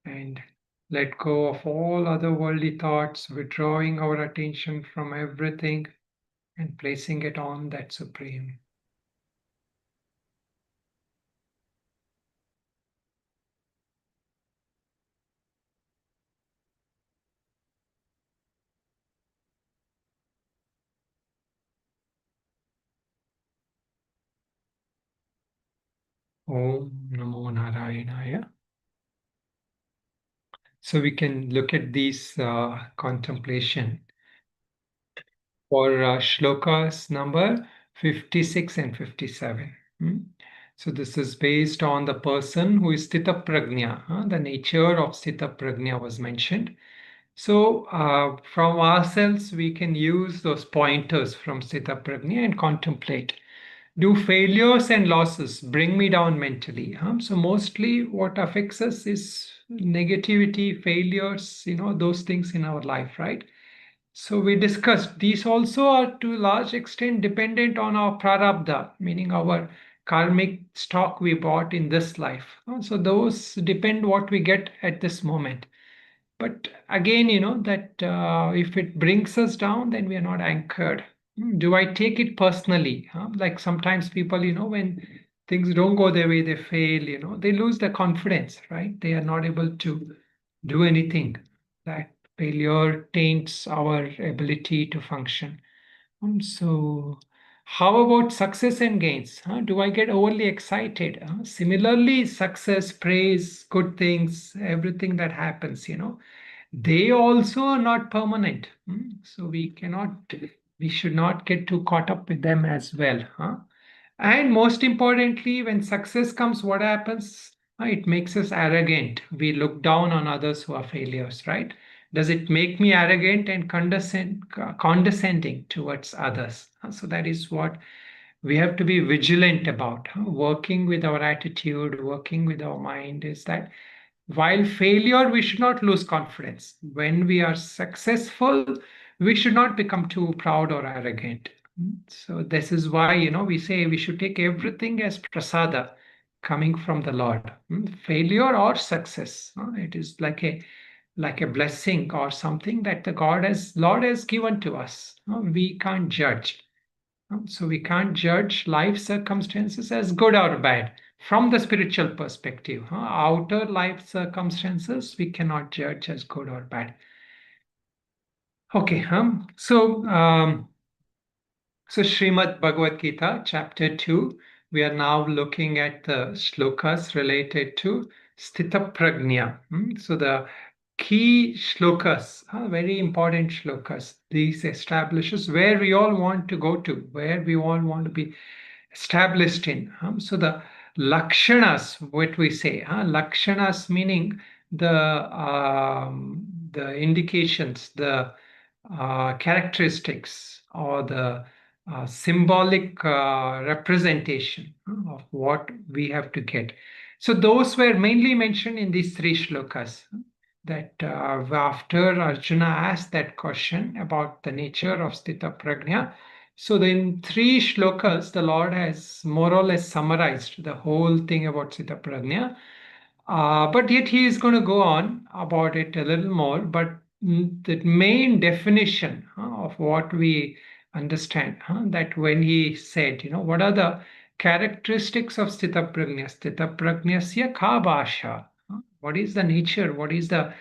and let go of all other worldly thoughts, withdrawing our attention from everything and placing it on that Supreme. Om Namo Narayanaya. So we can look at these contemplation for shlokas number 56 and 57. So this is based on the person who is Stitha Prajna. The nature of Stitha Prajna was mentioned. So from ourselves, we can use those pointers from Stitha Prajna and contemplate. Do failures and losses bring me down mentally? So mostly what affects us is negativity, failures, those things in our life, right? So we discussed these also are to a large extent dependent on our prarabdha, meaning our karmic stock we bought in this life. So those depend what we get at this moment. But again, that if it brings us down, then we are not anchored. Do I take it personally? Like sometimes people, when things don't go their way, they fail, they lose their confidence, right? They are not able to do anything. That failure taints our ability to function. So, how about success and gains? Do I get overly excited? Similarly, success, praise, good things, everything that happens, they also are not permanent. So we should not get too caught up with them as well. And most importantly, when success comes, what happens? It makes us arrogant. We look down on others who are failures, right? Does it make me arrogant and condescending towards others? So that is what we have to be vigilant about. Working with our attitude, working with our mind is that while failure, we should not lose confidence. When we are successful, we should not become too proud or arrogant. So this is why, we say we should take everything as prasada coming from the Lord. Failure or success. It is like a blessing or something that the Lord has given to us. We can't judge. So we can't judge life circumstances as good or bad from the spiritual perspective. Outer life circumstances we cannot judge as good or bad. Okay, so Srimad Bhagavad Gita, chapter 2, we are now looking at the shlokas related to Stitha Prajna. So the key shlokas, very important shlokas. These establishes where we all want to go to, where we all want to be established in. So the lakshanas, what we say, lakshanas meaning the indications, the characteristics or the symbolic representation of what we have to get. So those were mainly mentioned in these three shlokas. That after Arjuna asked that question about the nature of Stitha Prajna, so in three shlokas, the Lord has more or less summarized the whole thing about Stitha Prajna. But yet he is going to go on about it a little more. But the main definition of what we understand, that when he said, what are the characteristics of Stitha Prajna? Stitha Prajnasya ka bhasha. What is the nature? What is the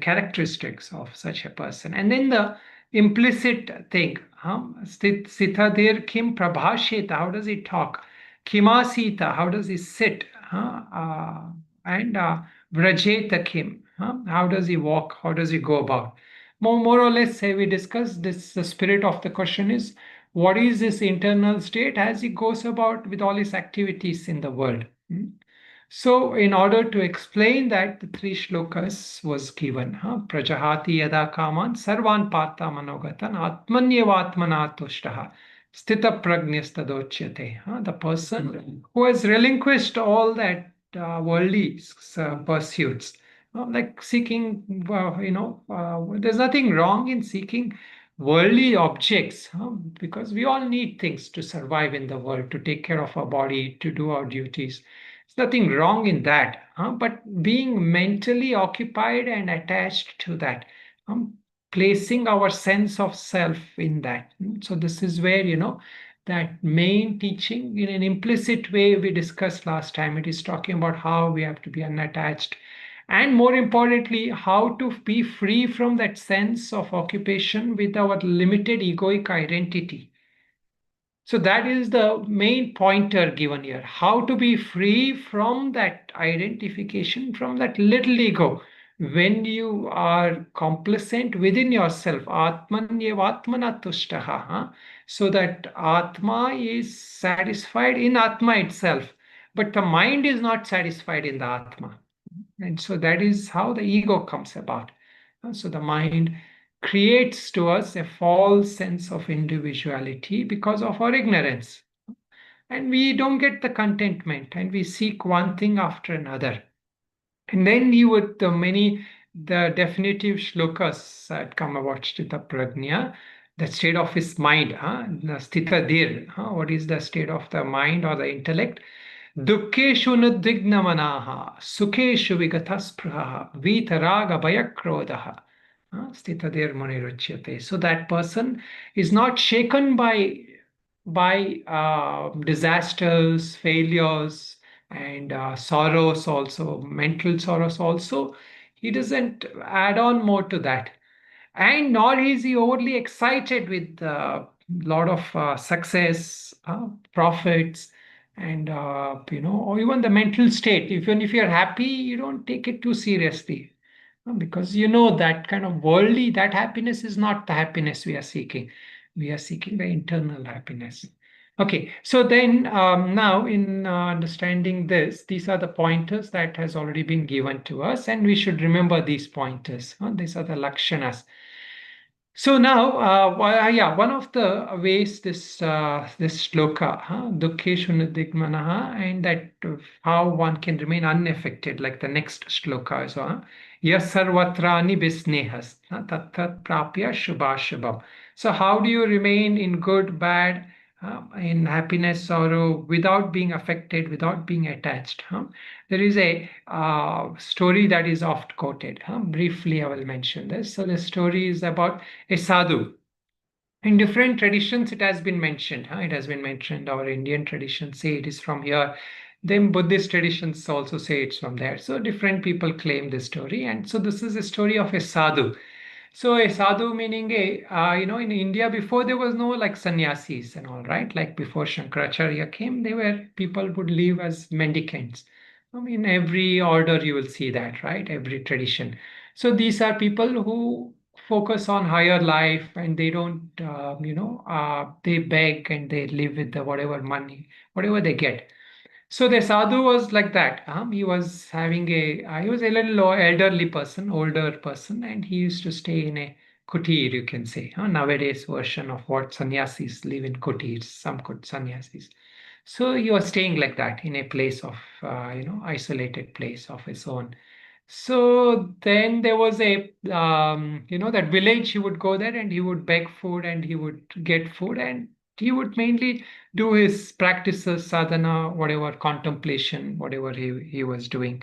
characteristics of such a person? And then the implicit thing, Sithadir kim prabhasheta, how does he talk? Kimasita, how does he sit? And Vrajeta kim, how does he walk? How does he go about? More or less, say we discussed this, the spirit of the question is, what is his internal state as he goes about with all his activities in the world? So, in order to explain that, the three shlokas was given. Prajahati yada kaman sarvan partha manogatan atmanyevatmana tushtaha stitha prajnistadochyate. The person who has relinquished all that worldly pursuits, like seeking, there's nothing wrong in seeking worldly objects, because we all need things to survive in the world, to take care of our body, to do our duties. There's nothing wrong in that, but being mentally occupied and attached to that, placing our sense of self in that. So this is where, that main teaching in an implicit way we discussed last time. It is talking about how we have to be unattached, and more importantly, how to be free from that sense of occupation with our limited egoic identity. So that is the main pointer given here. How to be free from that identification, from that little ego. When you are complacent within yourself, Atmanyevatmana tushtaha, so that Atma is satisfied in Atma itself, but the mind is not satisfied in the Atma. And so that is how the ego comes about. So the mind creates to us a false sense of individuality because of our ignorance. And we don't get the contentment, and we seek one thing after another. And then you would, the definitive shlokas that come about Stitha Prajna, the state of his mind, the Stitha Dir, what is the state of the mind or the intellect? दुःखेषु नुद्विग्नमनाः सुखेषु विगतस्पृहः वीतरागभयक्रोधः स्थितधीर्मुनिरुच्यते. So that person is not shaken by disasters, failures, and sorrows also, mental sorrows also. He doesn't add on more to that. And nor is he overly excited with a lot of success, profits, and or even the mental state. Even if you're happy, you don't take it too seriously, because you know that kind of worldly, that happiness is not the happiness we are seeking. We are seeking the internal happiness. Okay, so then now in understanding this, these are the pointers that has already been given to us, and we should remember these pointers. These are the lakshanas. So now, yeah, one of the ways this shloka, dukkeshu nidigmanaha, and that how one can remain unaffected, like the next shloka, so yas sarvatrani bisnehas tat tat prapya shubhashubham. So how do you remain in good, bad, in happiness, sorrow, without being affected, without being attached? There is a story that is oft quoted. Briefly, I will mention this. So the story is about a sadhu. In different traditions, it has been mentioned. It has been mentioned. Our Indian traditions say it is from here. Then Buddhist traditions also say it's from there. So different people claim this story. And so this is a story of a sadhu. So a sadhu meaning in India before there was no like sannyasis and all, right? Like before Shankaracharya came, they were people would live as mendicants. I mean, every order you will see that, right? Every tradition. So these are people who focus on higher life, and they don't, they beg and they live with the whatever money, whatever they get. So the sadhu was like that. He was having he was a little elderly person, older person, and he used to stay in a kutir, you can say. Nowadays version of what sannyasis live in kutirs, some sannyasis. So he was staying like that in a place of, isolated place of his own. So then there was that village. He would go there and he would beg food and he would get food, and he would mainly do his practices, sadhana, whatever contemplation, whatever he was doing.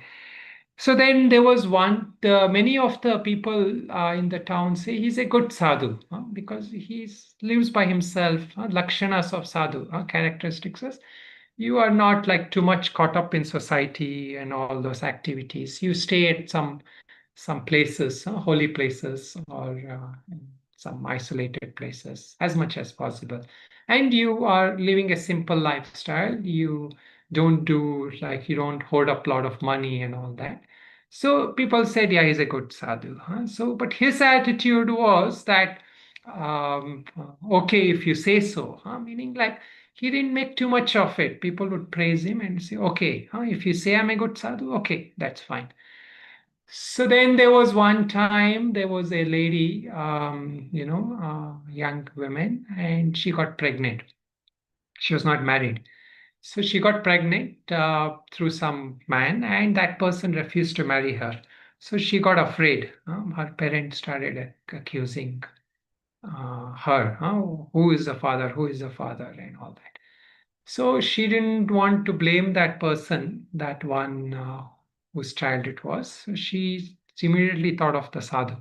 So then there was many of the people in the town say he's a good sadhu, because he lives by himself. Lakshanas of sadhu, characteristics is you are not like too much caught up in society and all those activities. You stay at some places, holy places, or some isolated places as much as possible. And you are living a simple lifestyle. You don't hoard up a lot of money and all that. So people said, yeah, he's a good sadhu. So, but his attitude was that, okay, if you say so, meaning like he didn't make too much of it. People would praise him and say, okay, if you say I'm a good sadhu, okay, that's fine. So then there was one time there was a lady, young woman, and she got pregnant. She was not married. So she got pregnant through some man, and that person refused to marry her. So she got afraid. Her parents started accusing her, who is the father, who is the father, and all that. So she didn't want to blame that person, that one whose child it was. So she immediately thought of the sadhu,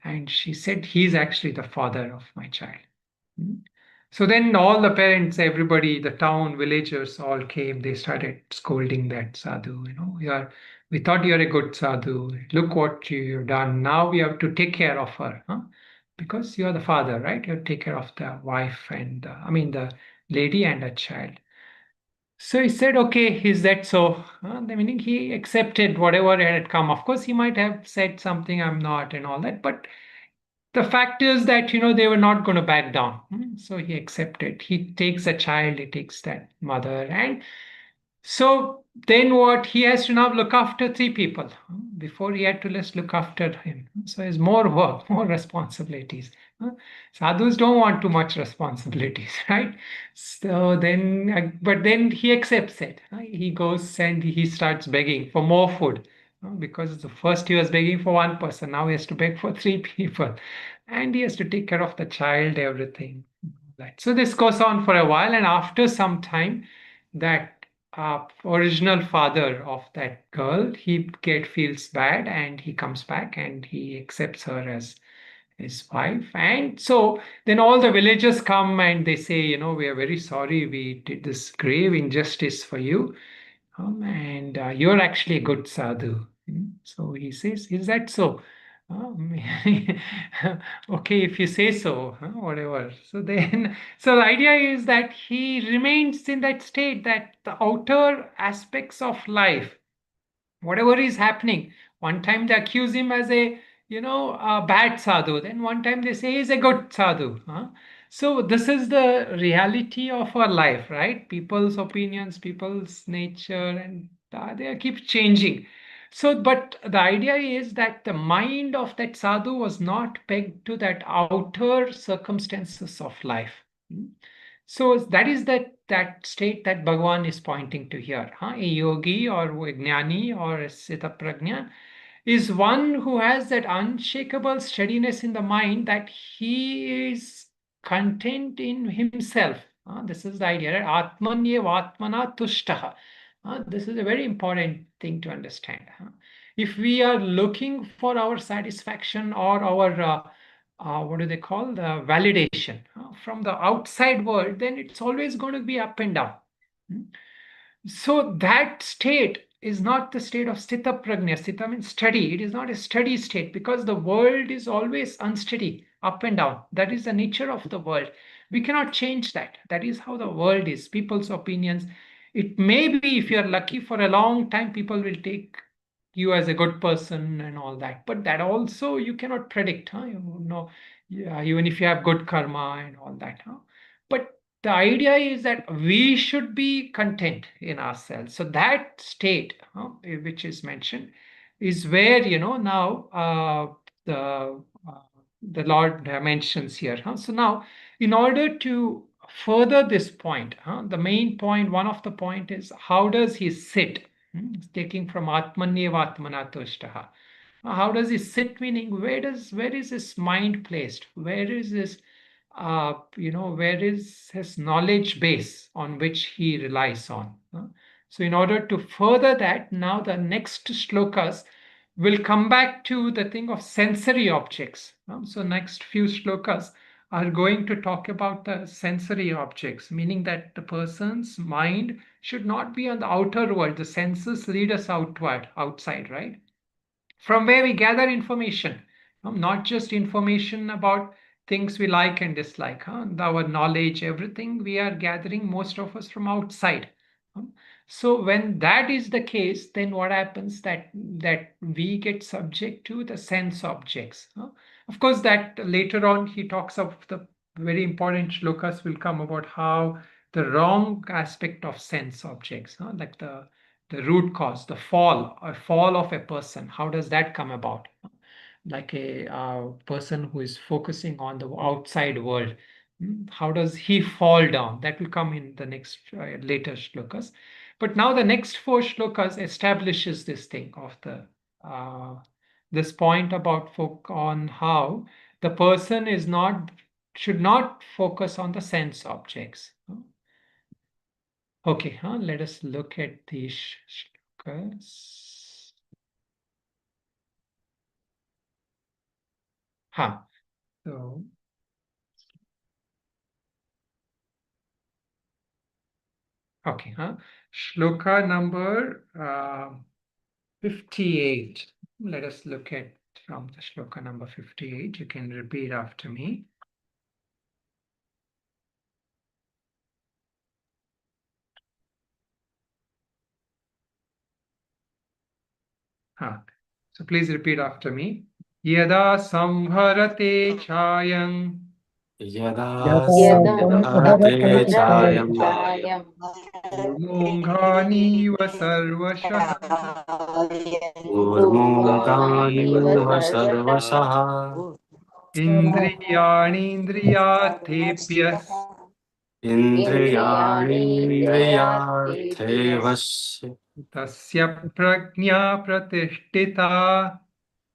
and she said, he's actually the father of my child. Hmm. So then all the parents, everybody, the town, villagers all came. They started scolding that sadhu. We thought you're a good sadhu. Look what you've done. Now we have to take care of her, huh? Because you're the father, right? You have to take care of the wife and, the lady and a child. So he said, okay, is that so? Meaning he accepted whatever had come. Of course, he might have said something, I'm not, and all that. But the fact is that, they were not going to back down. So he accepted. He takes a child, he takes that mother. And so then what? He has to now look after three people. Before he had to just look after him. So there's more work, more responsibilities. Sadhus don't want too much responsibilities, right? So then, but then he accepts it. He goes and he starts begging for more food. Because the first he was begging for one person, now he has to beg for three people. And he has to take care of the child, everything. Right. So this goes on for a while, and after some time, that original father of that girl, he feels bad, and he comes back and he accepts her as his wife. And so then all the villagers come and they say, we are very sorry, we did this grave injustice for you, and you're actually a good sadhu. So he says, is that so? Um, okay, if you say so, whatever. So then, so the idea is that he remains in that state, that the outer aspects of life, whatever is happening, one time they accuse him as a bad sadhu, then one time they say he's a good sadhu. So this is the reality of our life, right? People's opinions, people's nature, and they keep changing. So but the idea is that the mind of that sadhu was not pegged to that outer circumstances of life. Hmm. So that is that state that Bhagavan is pointing to here. A yogi or a jnani or a Stitha Prajna is one who has that unshakable steadiness in the mind, that he is content in himself. This is the idea, right? Atmanyev atmana tushtaha. This is a very important thing to understand. If we are looking for our satisfaction or our what do they call, the validation from the outside world, then it's always going to be up and down. Hmm. So that state is not the state of Stitha Prajna. Stitha means steady. It is not a steady state because the world is always unsteady, up and down. That is the nature of the world. We cannot change that. That is how the world is. People's opinions. It may be, if you are lucky, for a long time, people will take you as a good person and all that. But that also you cannot predict. Yeah, even if you have good karma and all that. But the idea is that we should be content in ourselves. So that state, which is mentioned, is where now the uh, the Lord mentions here. So now, in order to further this point, the main point, one of the point is how does he sit? It's taking from Atmanyev Atmanatoshtha. How does he sit? Meaning, where is his mind placed? Where is his where is his knowledge base on which he relies on? So, in order to further that, now the next shlokas will come back to the thing of sensory objects. So, next few shlokas are going to talk about the sensory objects, meaning that the person's mind should not be on the outer world. The senses lead us outward, outside, right? From where we gather information, not just information about things we like and dislike, our knowledge, everything we are gathering, most of us, from outside. So when that is the case, then what happens, that we get subject to the sense objects. Of course, that later on he talks of the very important shlokas will come about how the wrong aspect of sense objects, like the root cause, the fall, a fall of a person. How does that come about? Like a person who is focusing on the outside world. How does he fall down? That will come in the next later shlokas. But now the next four shlokas establishes this thing of the this point about on how the person is not should not focus on the sense objects. Okay, let us look at these shlokas. So okay, shloka number 58. Let us look at from the shloka number 58. You can repeat after me. So please repeat after me. Yada samharate chayam यदा संहरते संहरते चायं चायं Urmungani sarvashah ऊर्मोऽङ्गानीव सर्वशः indriyanindriyarthebhyas इन्द्रियाणीन्द्रियार्थेवस्य tasya prajna pratishtita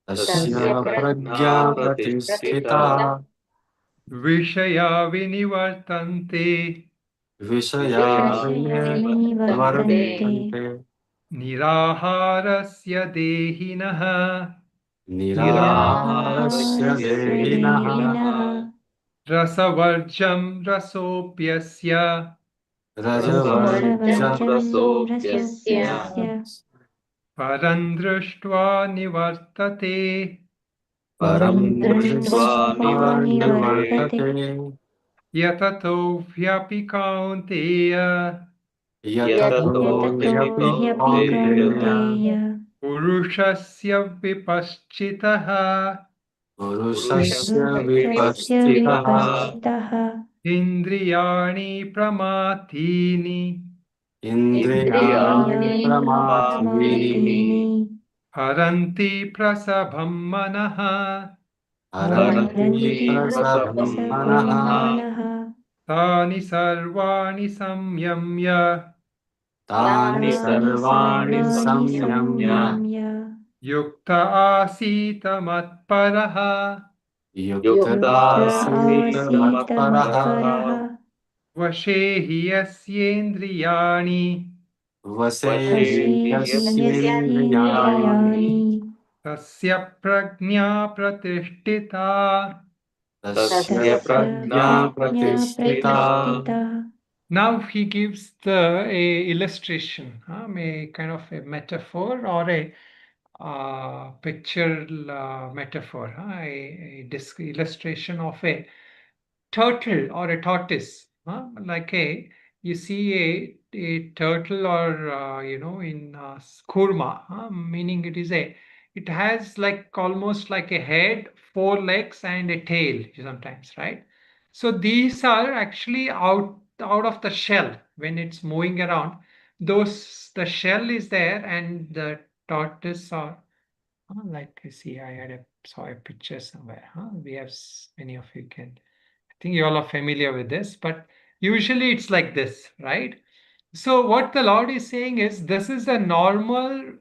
तस्य प्रज्ञा प्रतिष्ठिता vishaya vinivartante विषया विनिवर्तन्ते niraharasya dehinah निराहारस्य देहिनः rasavarjam rasopyasya रजवर्जरसोऽप्यस्य परं दृष्ट्वा निवर्तते परं दृष्ट्वा निवर्तते यततो ह्यपि कौन्तेय यततो ह्यपि कौन्तेय पुरुषस्य विपश्चितः पुरुषस्य विपश्चितः इन्द्रियाणि प्रमाथीनि इन्द्रियाणि प्रमाथीनि हरन्ति प्रसभं मनः हरन्ति प्रसभं मनः तानि सर्वाणि संयम्य तानि सर्वाणि संयम्य युक्त आसीत मत्परः युक्तासीत मत्परः वशे हि यस्येन्द्रियाणि वसे यस्येन्द्रियाणि तस्य प्रज्ञा प्रतिष्ठिता तस्य प्रज्ञा प्रतिष्ठिता Now he gives a illustration, a kind of a metaphor or a picture metaphor, a illustration of a turtle or a tortoise, like you see a turtle or in kurma, meaning it has like almost like a head, four legs and a tail sometimes, right? So these are actually out of the shell when it's moving around. Those the shell is there and the tortoise are like you see. Saw a picture somewhere. We have many of you can. I think you all are familiar with this, but usually it's like this, right? So what the Lord is saying is this is a normal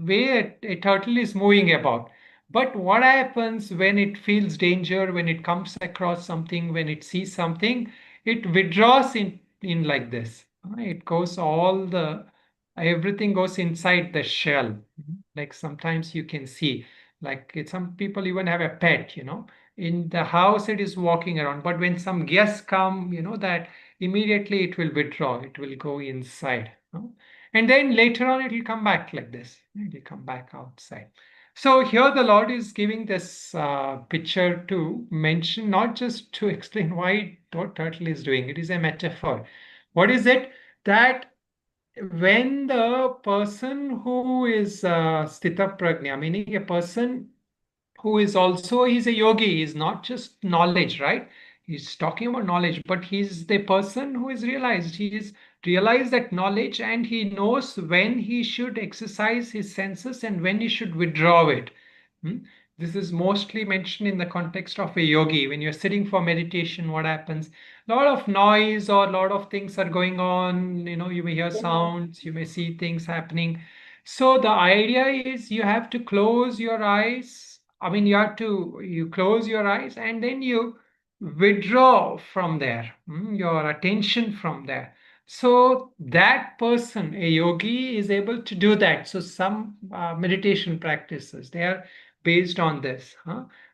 way a turtle is moving about. But what happens when it feels danger, when it comes across something, when it sees something, it withdraws in like this. It goes all the everything goes inside the shell. Like sometimes you can see, like some people even have a pet, in the house it is walking around, but when some guests come, that immediately it will withdraw, it will go inside, and then later on it will come back like this, it will come back outside. So here the Lord is giving this picture to mention, not just to explain why what turtle is doing. It is a metaphor. What is it? That when the person who is Stitha Prajna, meaning a person who is also he's a yogi, he's not just knowledge, right? He's talking about knowledge, but he's the person who is realized. He is realized that knowledge and he knows when he should exercise his senses and when he should withdraw it. Hmm? This is mostly mentioned in the context of a yogi. When you're sitting for meditation, what happens? A lot of noise or a lot of things are going on. You may hear sounds, you may see things happening. So the idea is you have to close your eyes. I mean, you close your eyes and then you withdraw from there, your attention from there. So that person, a yogi, is able to do that. So some meditation practices, they are based on this,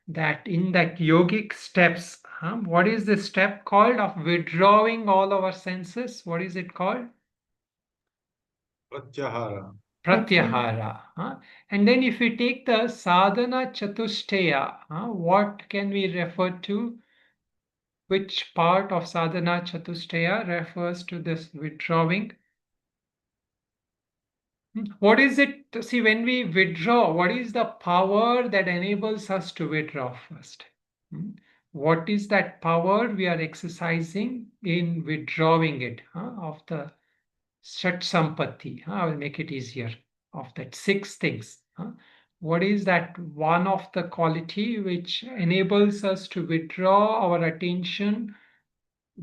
that in that yogic steps, what is the step called of withdrawing all our senses? What is it called? Pratyahara. Pratyahara. And then if we take the Sadhana Chatushtaya, what can we refer to? Which part of Sadhana Chatushtaya refers to this withdrawing? What is it? See, when we withdraw, what is the power that enables us to withdraw first? What is that power we are exercising in withdrawing it of the Shat Sampatti? I will make it easier. Of that 6 things. What is that one of the quality which enables us to withdraw our attention,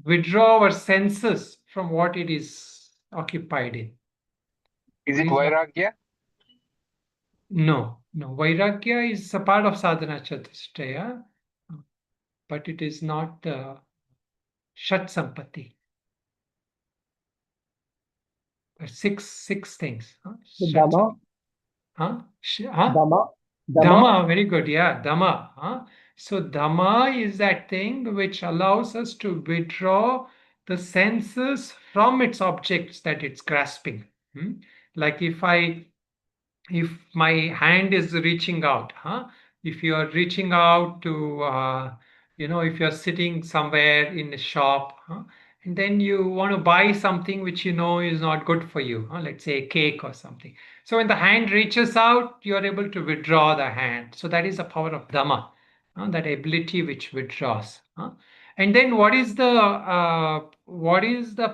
withdraw our senses from what it is occupied in? Is it Vairagya? No. Vairagya is a part of Sadhana Chatushtaya, but it is not the Shat Sampatti. Six things. Dhamma. Dhamma, very good. Yeah, Dhamma. So Dhamma is that thing which allows us to withdraw the senses from its objects that it's grasping. Like if my hand is reaching out, if you are reaching out to, if you're sitting somewhere in a shop, and then you want to buy something which you know is not good for you, let's say a cake or something. So when the hand reaches out, you are able to withdraw the hand. So that is the power of Dhamma, that ability which withdraws. And then what is the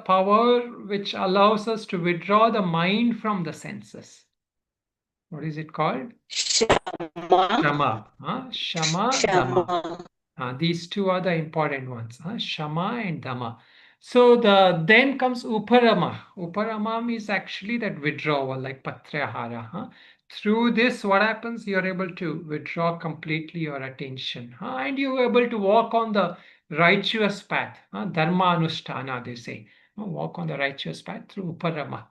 power which allows us to withdraw the mind from the senses? What is it called? Shama. Shama, Dhamma. These two are the important ones. Shama and Dhamma. So then comes Uparama. Uparama is actually that withdrawal, like Pratyahara. Through this, what happens? You're able to withdraw completely your attention. And you're able to walk on the righteous path. Dharma Anushtana, they say. Walk on the righteous path through Uparama.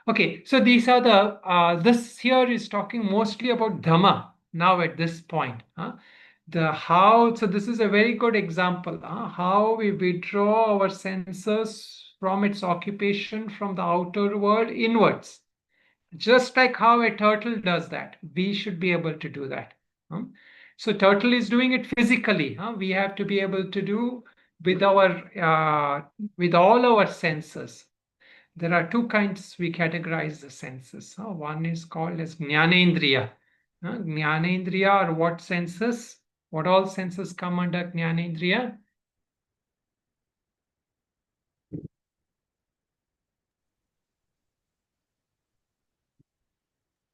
Okay, so these are this here is talking mostly about Dhamma now at this point. So this is a very good example, how we withdraw our senses from its occupation from the outer world inwards. Just like how a turtle does that, we should be able to do that. So turtle is doing it physically. We have to be able to do with with all our senses. There are 2 kinds we categorize the senses. One is called as Jnanendriya. Jnanendriya are what senses? What all senses come under Jnanendriya?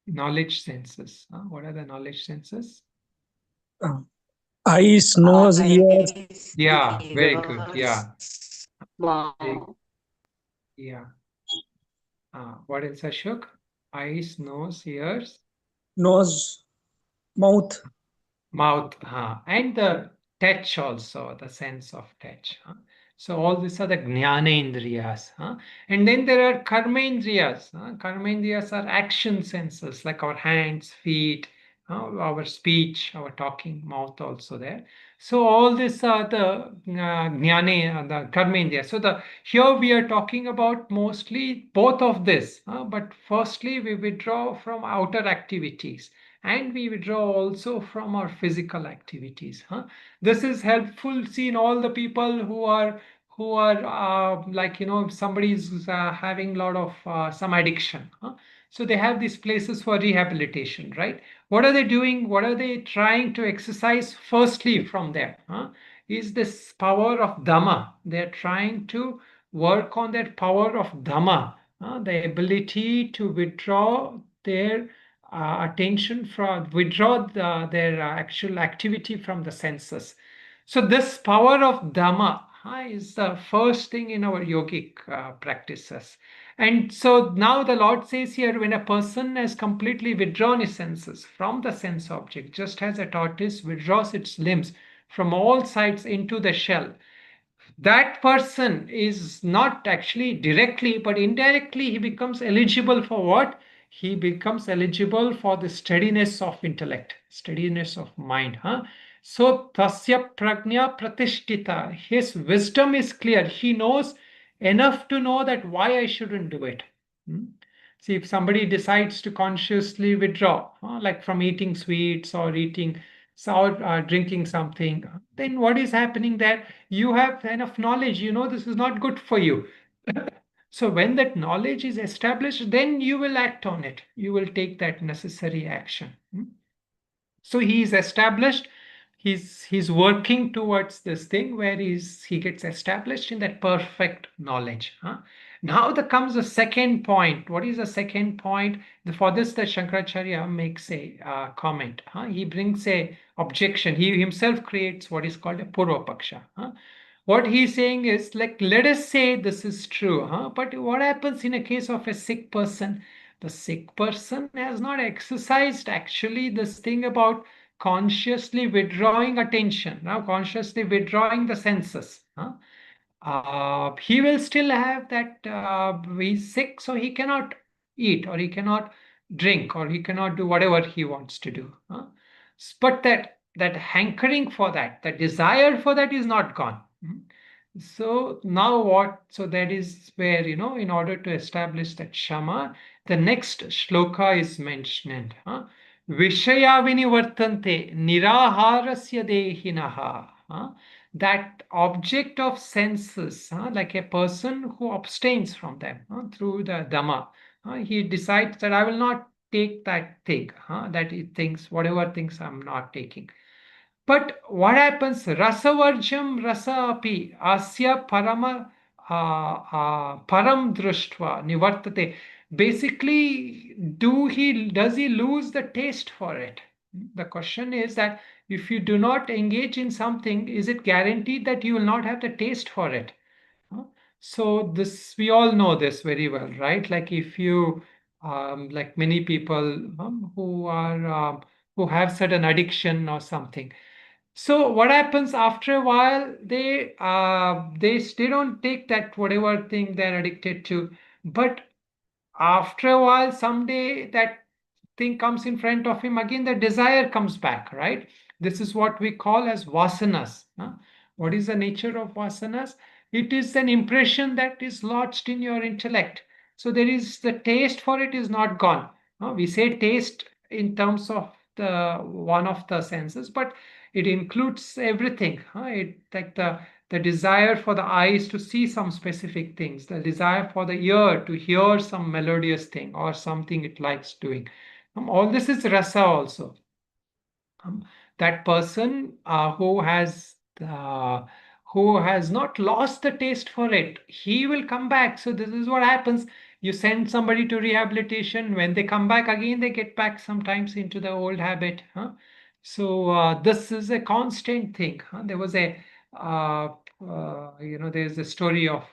Knowledge senses. What are the knowledge senses? Eyes, nose, ears. Yeah, very good. Yeah. Wow. Yeah. What else, Ashok? Eyes, nose, ears. Nose, mouth. Mouth, and the touch also, the sense of touch. So all these are the Jnanendriyas. And then there are Karmendriyas. Karmendriyas are action senses like our hands, feet, our speech, our talking, mouth also there. So all these are the the Karmendriyas. So here we are talking about mostly both of this. But firstly, we withdraw from outer activities. And we withdraw also from our physical activities. This is helpful. See, in all the people who are like somebody is having a lot of some addiction. So they have these places for rehabilitation, right? What are they doing? What are they trying to exercise? Firstly, from there is this power of Dhamma. They're trying to work on that power of Dhamma, the ability to withdraw their attention from their actual activity from the senses. So this power of Dhamma is the first thing in our yogic practices. And so now the Lord says here, when a person has completely withdrawn his senses from the sense object, just as a tortoise withdraws its limbs from all sides into the shell, that person is not actually directly, but indirectly, he becomes eligible for what? He becomes eligible for the steadiness of intellect, steadiness of mind. So, tasya prajna pratishtita. His wisdom is clear. He knows enough to know that why I shouldn't do it. Hmm? See, if somebody decides to consciously withdraw, like from eating sweets or eating or drinking something, then what is happening there? You have enough knowledge, you know this is not good for you. So when that knowledge is established, then you will act on it. You will take that necessary action. So he is established. He's working towards this thing where he gets established in that perfect knowledge. Now there comes the second point. What is the second point? For this, the Shankaracharya makes a comment. He brings a objection. He himself creates what is called a Purvapaksha. What he's saying is, like, let us say this is true, but what happens in a case of a sick person? The sick person has not exercised actually this thing about consciously withdrawing attention, now consciously withdrawing the senses. He will still have that, he's sick, so he cannot eat or he cannot drink or he cannot do whatever he wants to do. But that hankering for that, the desire for that is not gone. So now what? So that is where, in order to establish that shama, the next shloka is mentioned. Vishaya vinivartante niraharasya dehinaha. That object of senses, like a person who abstains from them through the Dhamma, he decides that I will not take that thing, that he thinks, whatever things I'm not taking. But what happens? Rasavarjam rasa api asya parama param drushtva nivartate. Basically, does he lose the taste for it? The question is that if you do not engage in something, is it guaranteed that you will not have the taste for it? So this, we all know this very well, right? Like if you, like many people who have certain addiction or something. So what happens after a while? They don't take that whatever thing they're addicted to, but after a while, someday that thing comes in front of him again. The desire comes back, right? This is what we call as vasanas. What is the nature of vasanas? It is an impression that is lodged in your intellect. So there is the taste for it is not gone. We say taste in terms of the one of the senses, but it includes everything. It like the desire for the eyes to see some specific things, the desire for the ear to hear some melodious thing or something it likes doing. All this is rasa also. That person who has not lost the taste for it, he will come back. So this is what happens. You send somebody to rehabilitation. When they come back again, they get back sometimes into the old habit. So this is a constant thing. There was a there's a story of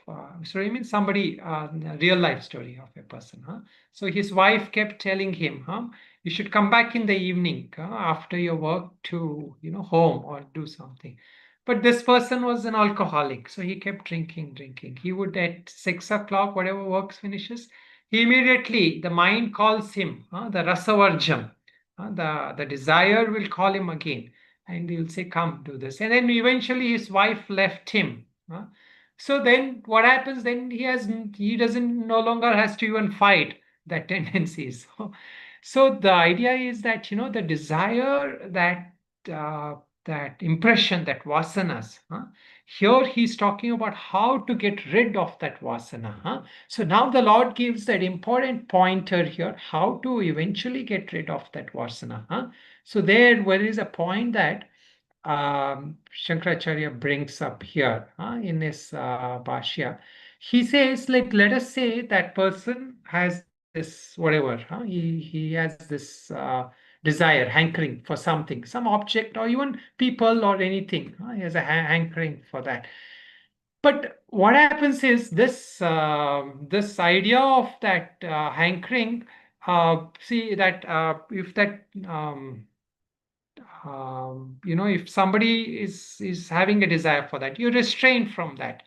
story. I mean somebody a real life story of a person. So his wife kept telling him, you should come back in the evening after your work to home or do something. But this person was an alcoholic, so he kept drinking. He would at 6 o'clock, whatever works finishes, he immediately the mind calls him, the rasavarjam, the desire will call him again, and he'll say, "Come, do this." And then eventually his wife left him. So then what happens? Then he doesn't no longer has to even fight that tendencies. So the idea is that the desire, that impression, that vasanas. Here he's talking about how to get rid of that vasana. So now the Lord gives that important pointer here, how to eventually get rid of that vasana. So there is a point that Shankaracharya brings up here in his Bhashya. He says, like, let us say that person has this whatever, he has this desire, hankering for something, some object or even people or anything. He has a hankering for that. But what happens is this idea of that hankering, see that if that if somebody is having a desire for that, you restrain from that,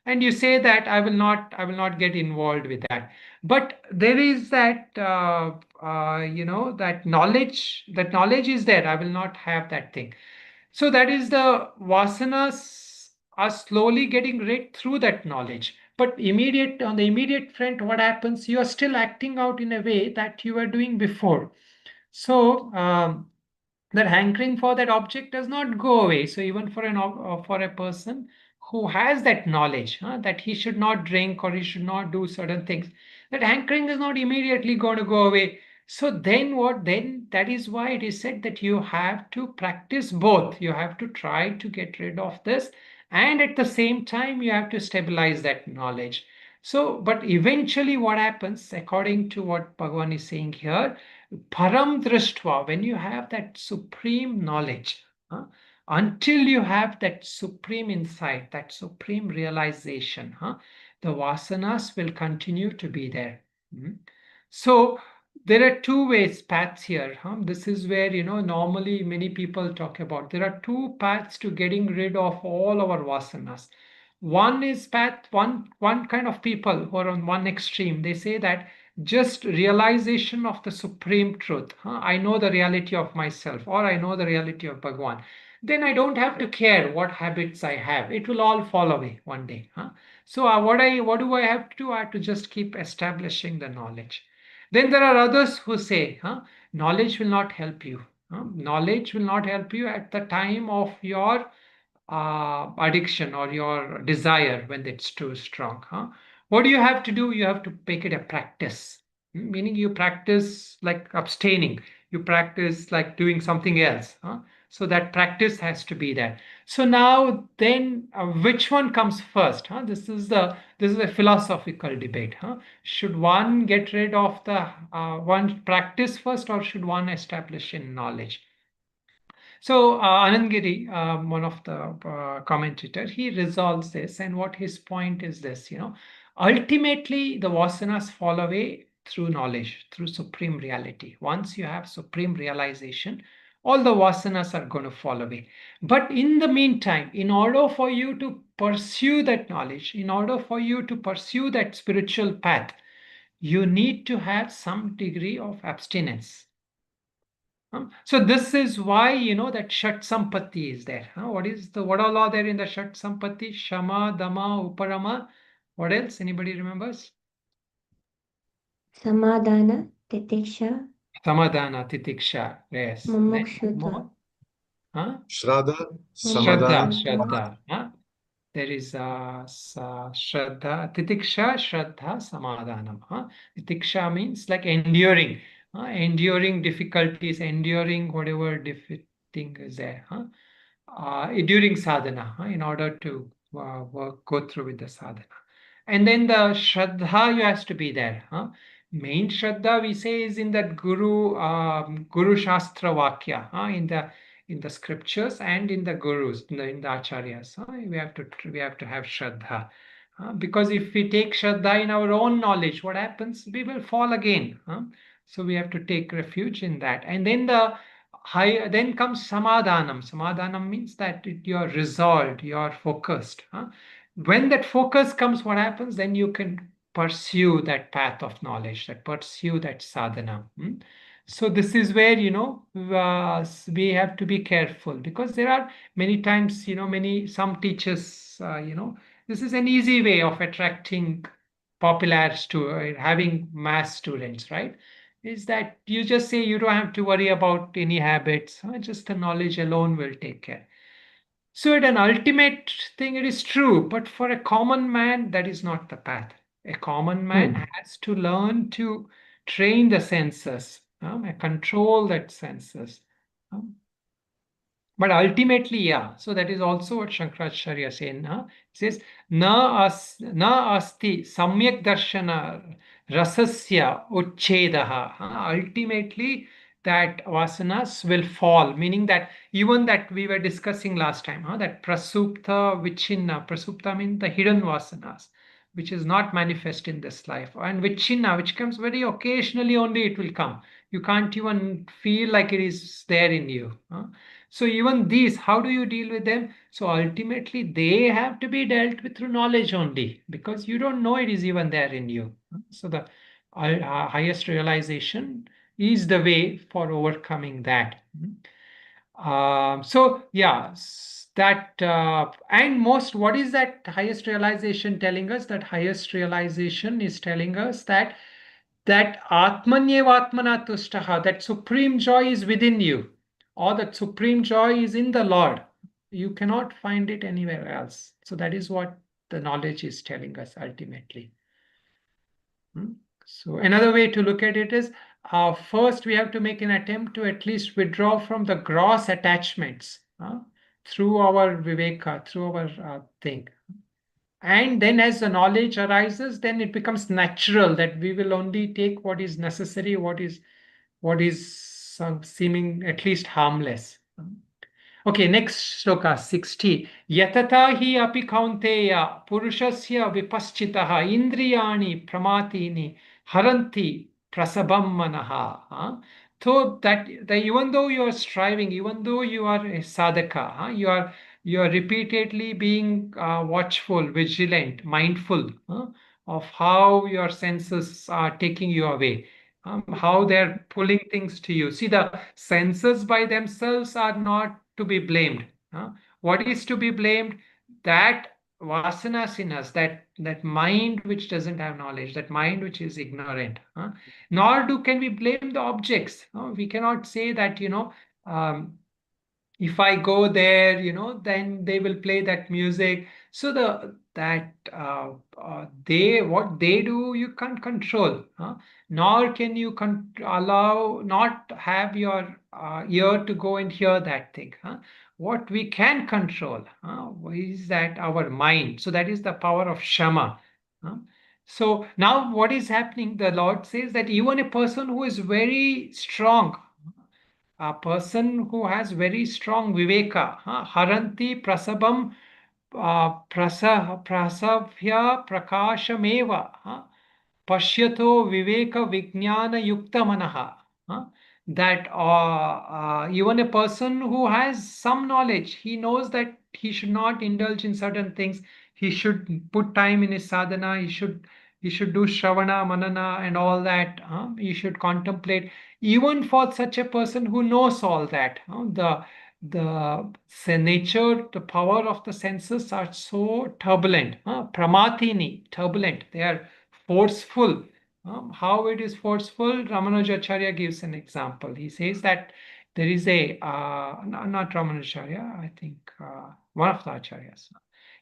and you say that I will not get involved with that. But there is that that knowledge is there. I will not have that thing. So that is the vasanas are slowly getting rid through that knowledge. But on the immediate front, what happens? You are still acting out in a way that you were doing before. So that hankering for that object does not go away. So even for a person who has that knowledge, that he should not drink or he should not do certain things, that hankering is not immediately going to go away. So then what? Then that is why it is said that you have to practice both. You have to try to get rid of this, and at the same time you have to stabilize that knowledge. So, but eventually what happens, according to what Bhagavan is saying here, param drishtva, when you have that supreme knowledge, until you have that supreme insight, that supreme realization, the vasanas will continue to be there. So there are two ways paths here. This is where normally many people talk about. There are two paths to getting rid of all our vasanas. One is path, one kind of people who are on one extreme. They say that just realization of the supreme truth. I know the reality of myself, or I know the reality of Bhagwan. Then I don't have to care what habits I have. It will all fall away one day. So what do I have to do? I have to just keep establishing the knowledge. Then there are others who say, knowledge will not help you. Knowledge will not help you at the time of your addiction or your desire when it's too strong. What do you have to do? You have to make it a practice. Meaning you practice like abstaining. You practice like doing something else. So that practice has to be there. So now then, which one comes first? This is a philosophical debate. Should one get rid of the one practice first, or should one establish in knowledge? So Anand Giri, one of the commentator, he resolves this, and what his point is this: ultimately the vasanas fall away through knowledge, through supreme reality. Once you have supreme realization, all the vasanas are going to fall away. But in the meantime, in order for you to pursue that knowledge, in order for you to pursue that spiritual path, you need to have some degree of abstinence. So this is why that Shat Sampatti is there. What all are there in the Shat Sampatti? Shama, Dama, Uparama. What else? Anybody remembers? Samadhana, Titiksha, Samadhana, Titiksha. Yes. Then one Mumukshutva. more. Huh? Shraddha, Shraddha, Samadhana, Shraddha. There is Shraddha, Titiksha, Shraddha, Samadhanam. Titiksha means like enduring, enduring difficulties, enduring whatever thing is there. During sadhana, in order to go through with the sadhana. And then the Shraddha has to be there. Main Shraddha we say is in that Guru Shastra Vakya, in the scriptures and in the gurus, in the acharyas. We have to have Shraddha. Because if we take Shraddha in our own knowledge, what happens? We will fall again. So we have to take refuge in that. And then then comes Samadhanam. Samadhanam means that you're resolved, you're focused. When that focus comes, what happens? Then you can pursue that path of knowledge, that pursue that sadhana. So this is where we have to be careful, because there are many times some teachers this is an easy way of attracting popular having mass students, right? Is that you just say you don't have to worry about any habits, just the knowledge alone will take care. So at an ultimate thing, it is true, but for a common man, that is not the path. A common man has to learn to train the senses, control that senses. But ultimately, yeah. So that is also what Shankaracharya is saying. It says, na asti samyak darshana rasasya uchchedaha. Ultimately, that vasanas will fall, meaning that even that we were discussing last time, that prasupta vichinna. Prasupta means the hidden vasanas, which is not manifest in this life. And vichinna, which comes very occasionally only, it will come. You can't even feel like it is there in you. So even these, how do you deal with them? So ultimately, they have to be dealt with through knowledge only, because you don't know it is even there in you. So the highest realization is the way for overcoming that. So yeah, that and most, what is that highest realization telling us? That highest realization is telling us that Atmanyevatmana tushtaha, that supreme joy is within you, or that supreme joy is in the Lord. You cannot find it anywhere else. So that is what the knowledge is telling us ultimately. So another way to look at it is, first we have to make an attempt to at least withdraw from the gross attachments through our viveka, through our thing. And then as the knowledge arises, then it becomes natural that we will only take what is necessary, what is seeming at least harmless. Okay, next shloka 60. Yatata hi api kaunteya purushasya vipaschitaha indriyani pramatini haranti prasabam manaha. So that even though you are striving, even though you are a sadhaka, you are repeatedly being watchful, vigilant, mindful of how your senses are taking you away, how they're pulling things to you. See, the senses by themselves are not to be blamed. What is to be blamed? That vasanas in us, that mind which doesn't have knowledge, that mind which is ignorant. Nor can we blame the objects. We cannot say that, um, if I go there, then they will play that music. So they, what they do, you can't control, nor can you allow, not have your ear to go and hear that thing. What we can control is that our mind. So that is the power of shama. So now what is happening? The Lord says that even a person who is very strong, a person who has very strong viveka, haranti prasabam prasavya prakashameva, pashyato viveka vijnana yukta manaha. That even a person who has some knowledge, he knows that he should not indulge in certain things. He should put time in his sadhana. He should do shravana, manana, and all that. He should contemplate. Even for such a person who knows all that, the nature, the power of the senses are so turbulent. Pramatini, turbulent. They are forceful. How it is forceful? Ramanujacharya gives an example. He says that there is a, not Ramanujacharya, I think one of the acharyas.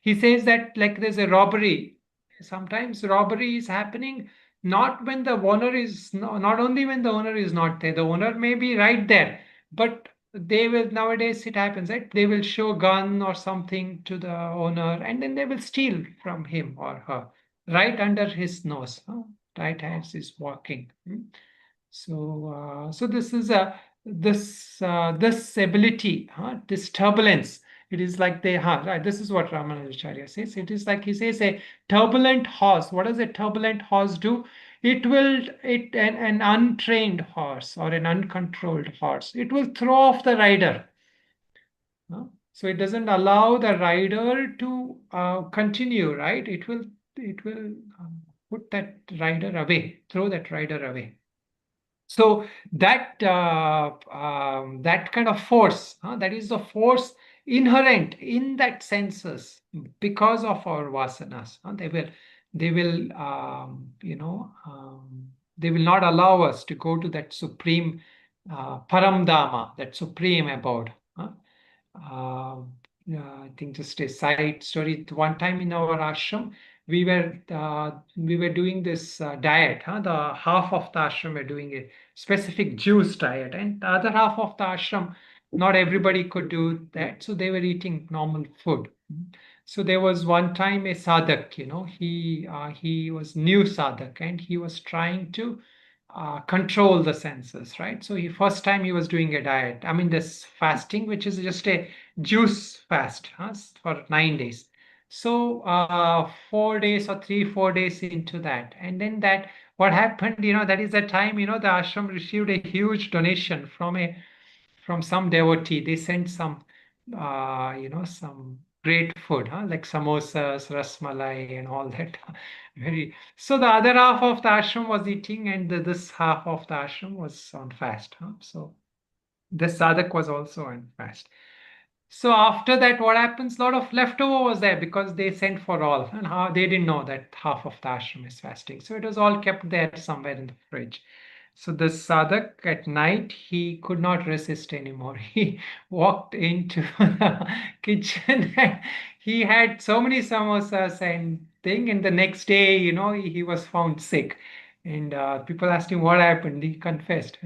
He says that like there's a robbery. Sometimes robbery is happening not when the owner is, not only when the owner is not there. The owner may be right there, but they will, nowadays it happens, right? They will show gun or something to the owner, and then they will steal from him or her right under his nose. Right as is walking. So this is this ability, this turbulence. It is like right. This is what Ramanujacharya says. It is like, he says, a turbulent horse. What does a turbulent horse do? An untrained horse or an uncontrolled horse, it will throw off the rider. So it doesn't allow the rider to continue, right? It will put that rider away, throw that rider away. So that that kind of force, that is the force inherent in that senses because of our vasanas. They will not allow us to go to that supreme param dama, that supreme abode. I think just a side story. One time in our ashram, we were doing this diet. The half of the ashram were doing a specific juice diet, and the other half of the ashram, not everybody could do that, so they were eating normal food. So there was one time a sadhak, he was new sadhak, and he was trying to control the senses, right? So first time he was doing a diet. I mean, this fasting, which is just a juice fast for 9 days. So 4 days or 3-4 days into that, and then that what happened, that is the time, the ashram received a huge donation from some devotee. They sent some, some great food, like samosas, rasmalai, and all that. Very. So the other half of the ashram was eating, and this half of the ashram was on fast. So this sadhak was also on fast. So after that, what happens? A lot of leftover was there because they sent for all, and how they didn't know that half of the ashram is fasting. So it was all kept there somewhere in the fridge. So the sadhak at night, he could not resist anymore. He walked into the kitchen and he had so many samosas and thing. And the next day, he was found sick. And people asked him what happened. He confessed.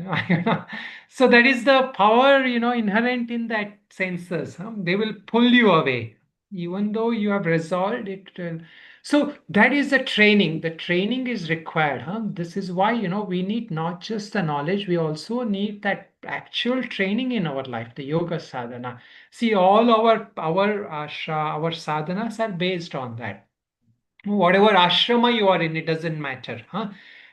So that is the power, inherent in that senses. They will pull you away, even though you have resolved it. So that is the training. The training is required. This is why, we need not just the knowledge, we also need that actual training in our life, the yoga sadhana. See, all our sadhanas are based on that. Whatever ashrama you are in, it doesn't matter.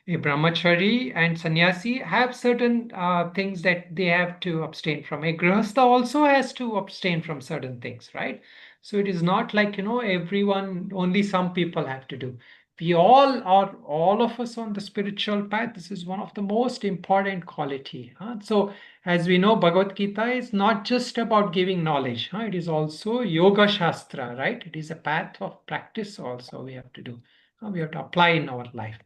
A brahmachari and sannyasi have certain things that they have to abstain from. A grihastha also has to abstain from certain things, right? So it is not like, everyone, only some people have to do. We all are, all of us on the spiritual path. This is one of the most important quality. So as we know, Bhagavad Gita is not just about giving knowledge. It is also yoga shastra, right? It is a path of practice also we have to do. We have to apply in our life.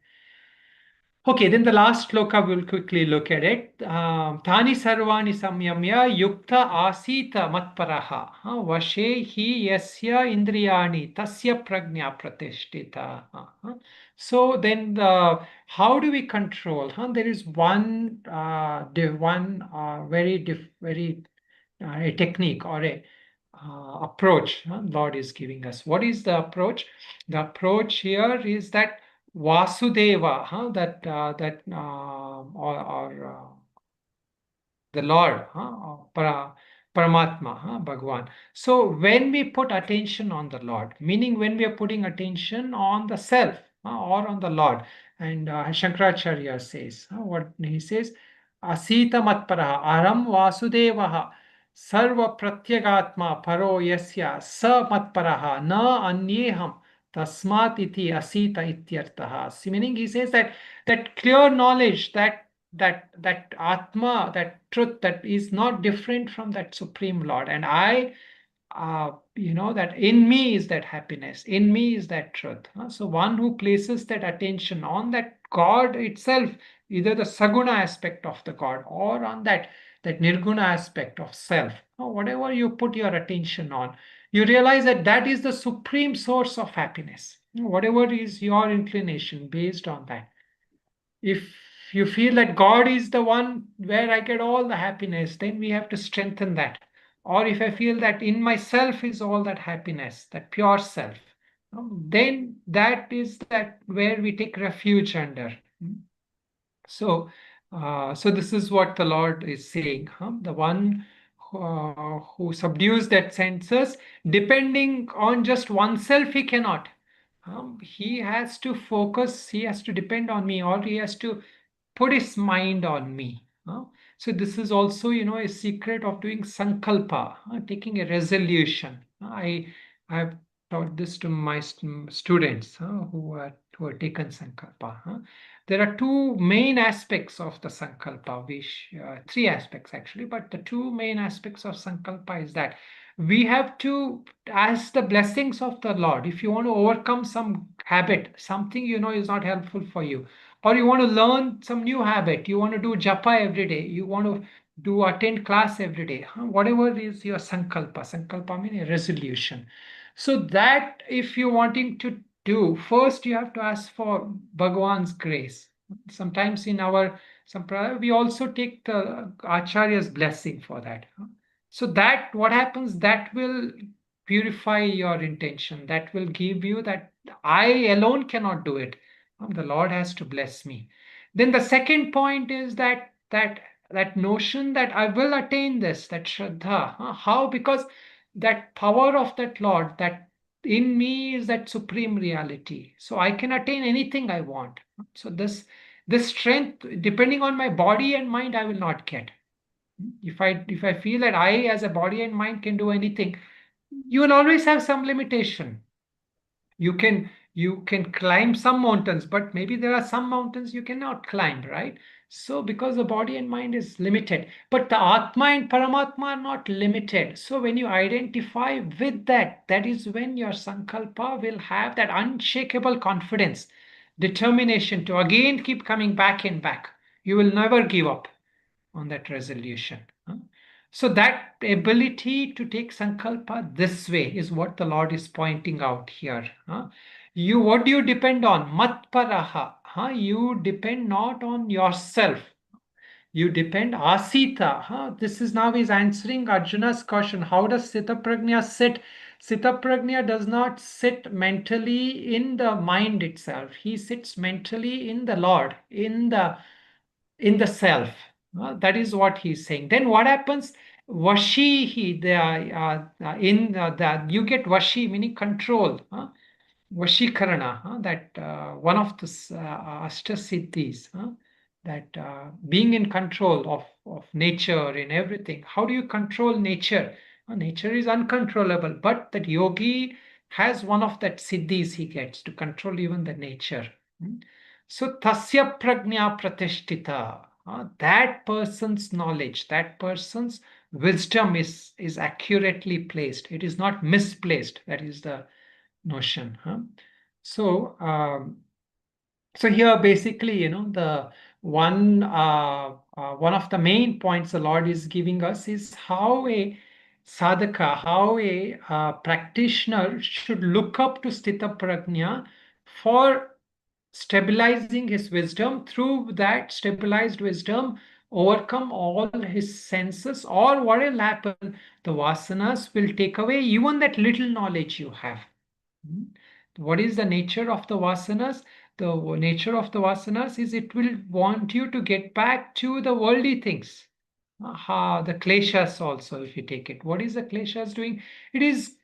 Okay, then the last shloka, we'll quickly look at it. Tani sarvani samyamya yukta asita matparaha vashe hi yasya indriyani tasya prajna pratishtita. So then how do we control? There is one very a technique or a approach Lord is giving us. What is the approach? The approach here is that Vasudeva, or the Lord, Paramatma, Bhagwan. So when we put attention on the Lord, meaning when we are putting attention on the self or on the Lord, and Shankaracharya says, what he says, Asita Matparaha, Aram Vasudevaha, Sarva Pratyagatma Paro Yasya Sa Matparaha, Na Anyeham. Tasmat iti asita ityartaha. Meaning he says that clear knowledge, that Atma, that truth that is not different from that Supreme Lord. And I, that in me is that happiness, in me is that truth. So one who places that attention on that God itself, either the Saguna aspect of the God or on that Nirguna aspect of self, whatever you put your attention on, you realize that is the supreme source of happiness. Whatever is your inclination based on that. If you feel that God is the one where I get all the happiness, then we have to strengthen that. Or if I feel that in myself is all that happiness, that pure self, then that is that where we take refuge under. So, so this is what the Lord is saying. The one who subdues that senses, depending on just oneself, he cannot. He has to focus, he has to depend on me, or he has to put his mind on me. So this is also, a secret of doing sankalpa, taking a resolution. I've taught this to my students who are taken sankalpa. There are two main aspects of the sankalpa, three aspects actually, but the two main aspects of sankalpa is that we have to ask the blessings of the Lord. If you want to overcome some habit, something is not helpful for you, or you want to learn some new habit, you want to do japa every day, you want to do attend class every day, whatever is your sankalpa means a resolution. So that if you're wanting to do, first you have to ask for Bhagwan's grace. Sometimes in our sampradaya we also take the acharya's blessing for that. So that what happens, that will purify your intention, that will give you that I alone cannot do it. The Lord has to bless me. Then the second point is that notion that I will attain this, that Shraddha. How? Because that power of that Lord, that in me is that supreme reality. So I can attain anything I want. So this This strength, depending on my body and mind, I will not get. If I feel that I as a body and mind can do anything, you will always have some limitation. You can climb some mountains, but maybe there are some mountains you cannot climb, right? So because the body and mind is limited, but the Atma and Paramatma are not limited. So when you identify with that, that is when your Sankalpa will have that unshakable confidence, determination to again keep coming back and back. You will never give up on that resolution. So that ability to take sankalpa this way is what the Lord is pointing out here. What do you depend on? Matparaha. You depend not on yourself. You depend asita. This is now he's answering Arjuna's question. How does Stitha Prajna sit? Stitha Prajna does not sit mentally in the mind itself. He sits mentally in the Lord, in the self. That is what he's saying. Then what happens? Vashi, you get vashi meaning control. Vashikarana, that one of the Ashtasiddhis, that being in control of nature in everything. How do you control nature? Nature is uncontrollable, but that yogi has one of that siddhis he gets to control even the nature. So tasya prajna pratishtita, that person's knowledge, that person's wisdom is accurately placed. It is not misplaced. That is the notion. So so here basically, the one of the main points the Lord is giving us is how a sadhaka, how a practitioner should look up to Stitha Prajna for stabilizing his wisdom. Through that stabilized wisdom, overcome all his senses, or what will happen? The vasanas will take away even that little knowledge you have. What is the nature of the vasanas? The nature of the vasanas is it will want you to get back to the worldly things. The kleshas also, if you take it. What is the kleshas doing? It is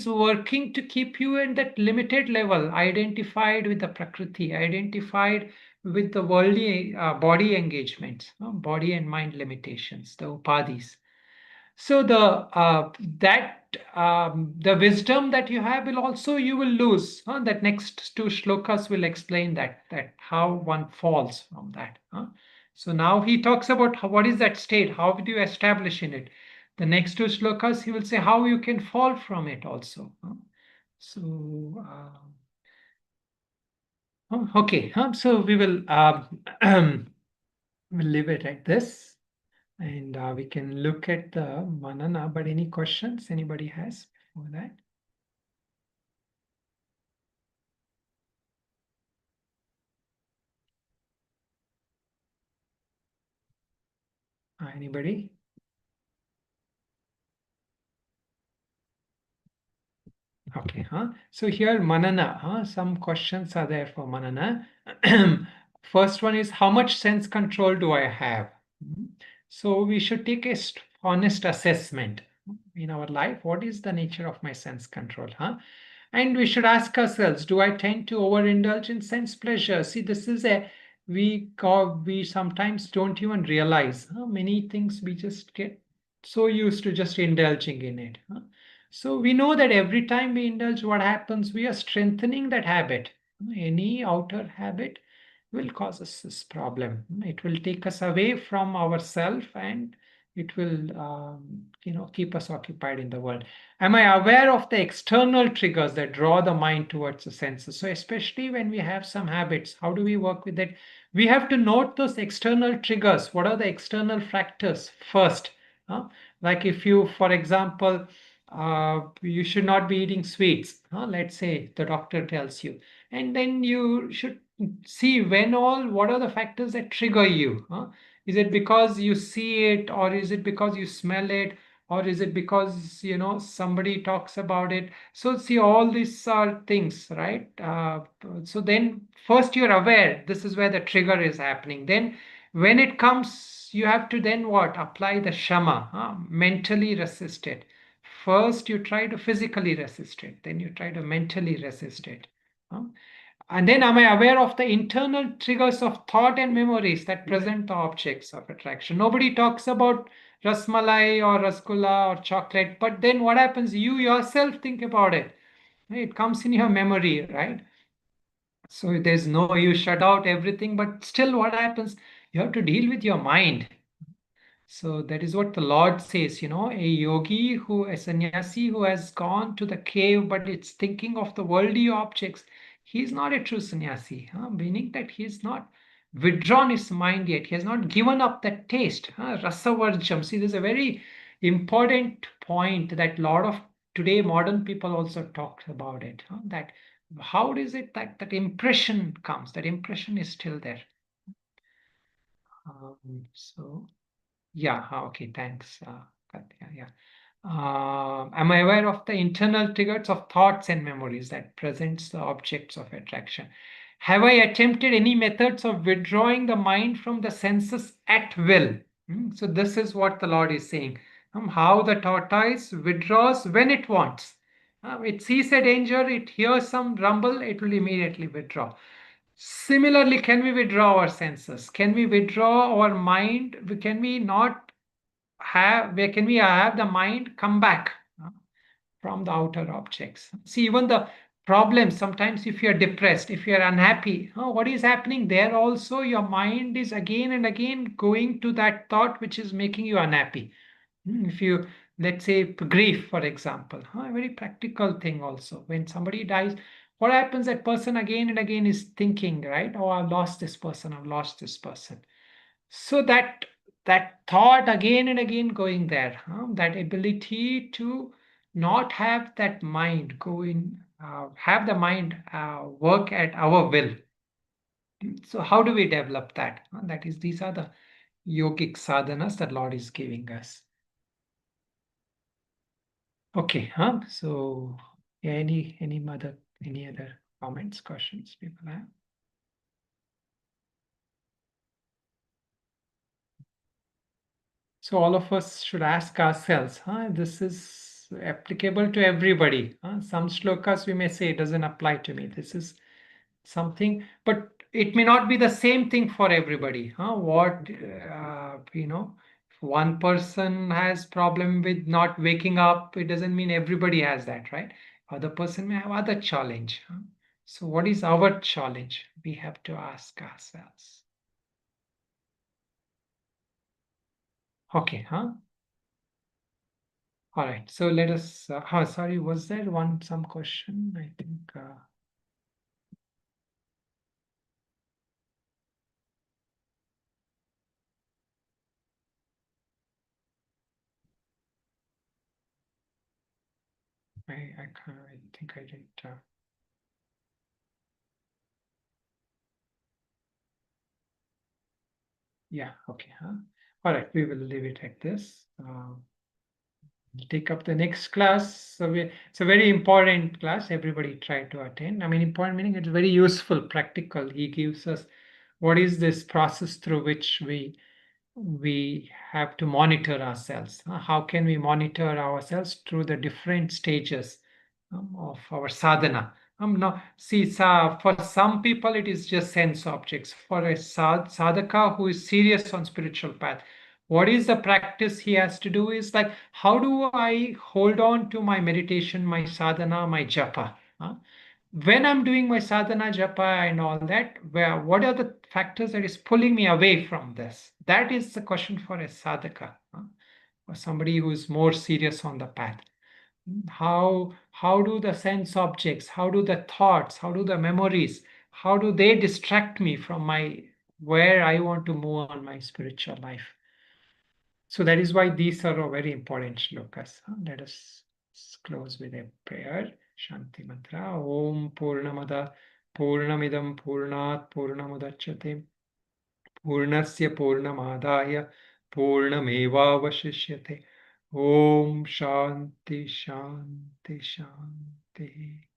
working to keep you in that limited level, identified with the prakriti, identified with the worldly body engagements, body and mind limitations, the upadhis. So the wisdom that you have will also you will lose. That next two shlokas will explain that how one falls from that. So now he talks about what is that state, how do you establish in it. The next two shlokas he will say how you can fall from it also. So okay, so we will we'll leave it at this. And we can look at the manana, but any questions anybody has before that? Anybody? Okay, so here manana, some questions are there for manana. First one is how much sense control do I have? So we should take a honest assessment in our life. What is the nature of my sense control? And we should ask ourselves, do I tend to overindulge in sense pleasure? See, this is we sometimes don't even realize many things we just get so used to just indulging in it. So we know that every time we indulge, what happens? We are strengthening that habit. Any outer habit will cause us this problem. It will take us away from ourself, and it will keep us occupied in the world. Am I aware of the external triggers that draw the mind towards the senses? So especially when we have some habits, how do we work with it? We have to note those external triggers. What are the external factors first? Like if you, for example, you should not be eating sweets. Let's say the doctor tells you, and then you should see what are the factors that trigger you. Is it because you see it, or is it because you smell it, or is it because somebody talks about it? So see, all these are things, right? So then first you're aware this is where the trigger is happening. Then when it comes, you have to then what? Apply the shama, mentally resist it. First you try to physically resist it, then you try to mentally resist it. And then am I aware of the internal triggers of thought and memories that present the objects of attraction? Nobody talks about rasmalai or rasgulla or chocolate, but then what happens? You yourself think about it. It comes in your memory, right? So there's no, you shut out everything, but still what happens? You have to deal with your mind. So that is what the Lord says, a yogi a sannyasi who has gone to the cave, but it's thinking of the worldly objects. He is not a true sannyasi, meaning that he is not withdrawn his mind yet. He has not given up that taste. Rasavarjam. See, there's a very important point that a lot of today modern people also talk about it. That how is it that that impression comes? That impression is still there. So. Yeah, okay, thanks, Katya. Yeah. Am I aware of the internal triggers of thoughts and memories that presents the objects of attraction? Have I attempted any methods of withdrawing the mind from the senses at will? So this is what the Lord is saying. How the tortoise withdraws when it wants. It sees a danger, it hears some rumble, it will immediately withdraw. Similarly, can we withdraw our senses? Can we withdraw our mind? Can we not have, where can we have the mind come back from the outer objects? See, even the problems, sometimes if you're depressed, if you're unhappy, what is happening there also? Your mind is again and again going to that thought which is making you unhappy. If you, let's say, grief, for example, a very practical thing also. When somebody dies, what happens? That person again and again is thinking, right? Oh, I've lost this person, I've lost this person. So that thought again and again going there, that ability to not have that mind go in, have the mind work at our will. So how do we develop that? That is, these are the yogic sadhanas that Lord is giving us. Okay, so any other comments, questions people have? So all of us should ask ourselves, this is applicable to everybody. Some shlokas we may say it doesn't apply to me. This is something, but it may not be the same thing for everybody. If one person has problem with not waking up, it doesn't mean everybody has that, right? Other person may have other challenge. So what is our challenge? We have to ask ourselves. Okay, All right. So let us. Sorry, was there some question? I think. I can't. I think I didn't. Yeah. Okay. All right. We will leave it at this. Take up the next class. So it's a very important class. Everybody try to attend. I mean, important meaning it's very useful, practical. He gives us what is this process through which we have to monitor ourselves. How can we monitor ourselves through the different stages of our sadhana? Now, see, for some people it is just sense objects. For a sadhaka who is serious on spiritual path, what is the practice he has to do is like, how do I hold on to my meditation, my sadhana, my japa? When I'm doing my sadhana japa and all that, what are the factors that is pulling me away from this? That is the question for a sadhaka, or somebody who is more serious on the path. How do the sense objects, how do the thoughts, how do the memories, how do they distract me from my where I want to move on my spiritual life? So that is why these are very important shlokas. Let us close with a prayer. Shanti mantra. Om Purnamada Purnamidam Purnat Purnamudachyate Purnasya Purnamadaya Purnamevavashishyate. Om Shanti Shanti Shanti.